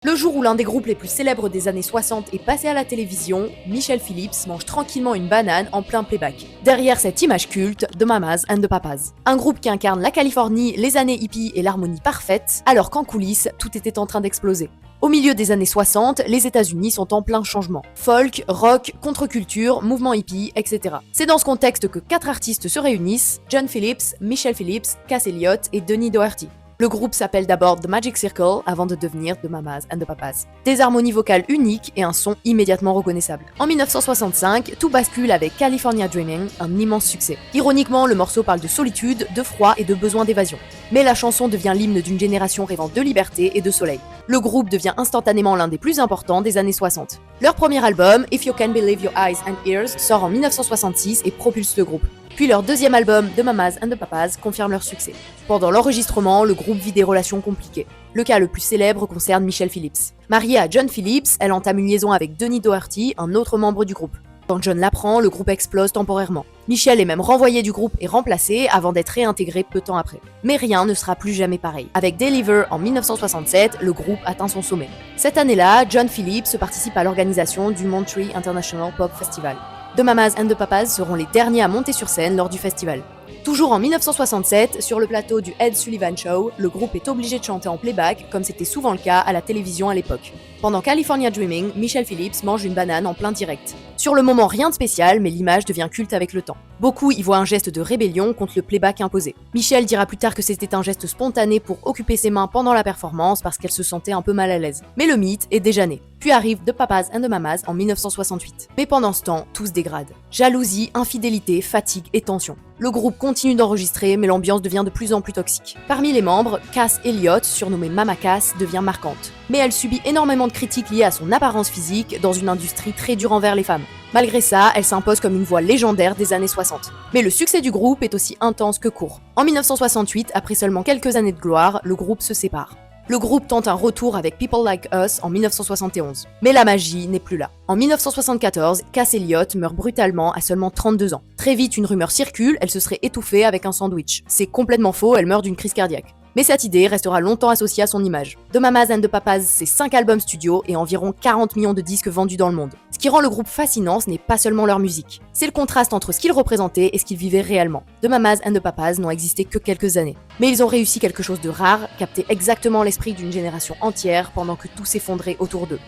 Le jour où l'un des groupes les plus célèbres des années 60 est passé à la télévision, Michelle Phillips mange tranquillement une banane en plein playback. Derrière cette image culte, The Mamas and the Papas. Un groupe qui incarne la Californie, les années hippies et l'harmonie parfaite, alors qu'en coulisses, tout était en train d'exploser. Au milieu des années 60, les États-Unis sont en plein changement. Folk, rock, contre-culture, mouvement hippie, etc. C'est dans ce contexte que 4 artistes se réunissent, John Phillips, Michelle Phillips, Cass Elliot et Donny Doherty. Le groupe s'appelle d'abord The Magic Circle avant de devenir The Mamas and the Papas. Des harmonies vocales uniques et un son immédiatement reconnaissable. En 1965, tout bascule avec California Dreaming, un immense succès. Ironiquement, le morceau parle de solitude, de froid et de besoin d'évasion. Mais la chanson devient l'hymne d'une génération rêvant de liberté et de soleil. Le groupe devient instantanément l'un des plus importants des années 60. Leur premier album, If You Can Believe Your Eyes and Ears, sort en 1966 et propulse le groupe. Puis leur deuxième album, The Mamas and the Papas, confirme leur succès. Pendant l'enregistrement, le groupe vit des relations compliquées. Le cas le plus célèbre concerne Michelle Phillips. Mariée à John Phillips, elle entame une liaison avec Donny Doherty, un autre membre du groupe. Quand John l'apprend, le groupe explose temporairement. Michelle est même renvoyée du groupe et remplacée avant d'être réintégrée peu de temps après. Mais rien ne sera plus jamais pareil. Avec Deliver en 1967, le groupe atteint son sommet. Cette année-là, John Phillips participe à l'organisation du Monterey International Pop Festival. The Mamas and the Papas seront les derniers à monter sur scène lors du festival. Toujours en 1967, sur le plateau du Ed Sullivan Show, le groupe est obligé de chanter en playback, comme c'était souvent le cas à la télévision à l'époque. Pendant California Dreaming, Michelle Phillips mange une banane en plein direct. Sur le moment, rien de spécial, mais l'image devient culte avec le temps. Beaucoup y voient un geste de rébellion contre le playback imposé. Michelle dira plus tard que c'était un geste spontané pour occuper ses mains pendant la performance parce qu'elle se sentait un peu mal à l'aise. Mais le mythe est déjà né. Puis arrive The Papas and the Mamas en 1968. Mais pendant ce temps, tout se dégrade. Jalousie, infidélité, fatigue et tension. Le groupe continue d'enregistrer, mais l'ambiance devient de plus en plus toxique. Parmi les membres, Cass Elliot, surnommée Mama Cass, devient marquante. Mais elle subit énormément de critiques liées à son apparence physique dans une industrie très dure envers les femmes. Malgré ça, elle s'impose comme une voix légendaire des années 60. Mais le succès du groupe est aussi intense que court. En 1968, après seulement quelques années de gloire, le groupe se sépare. Le groupe tente un retour avec People Like Us en 1971. Mais la magie n'est plus là. En 1974, Cass Elliot meurt brutalement à seulement 32 ans. Très vite, une rumeur circule, elle se serait étouffée avec un sandwich. C'est complètement faux, elle meurt d'une crise cardiaque. Mais cette idée restera longtemps associée à son image. The Mamas and the Papas, c'est 5 albums studio et environ 40 millions de disques vendus dans le monde. Ce qui rend le groupe fascinant, ce n'est pas seulement leur musique. C'est le contraste entre ce qu'ils représentaient et ce qu'ils vivaient réellement. The Mamas and the Papas n'ont existé que quelques années. Mais ils ont réussi quelque chose de rare, capter exactement l'esprit d'une génération entière pendant que tout s'effondrait autour d'eux.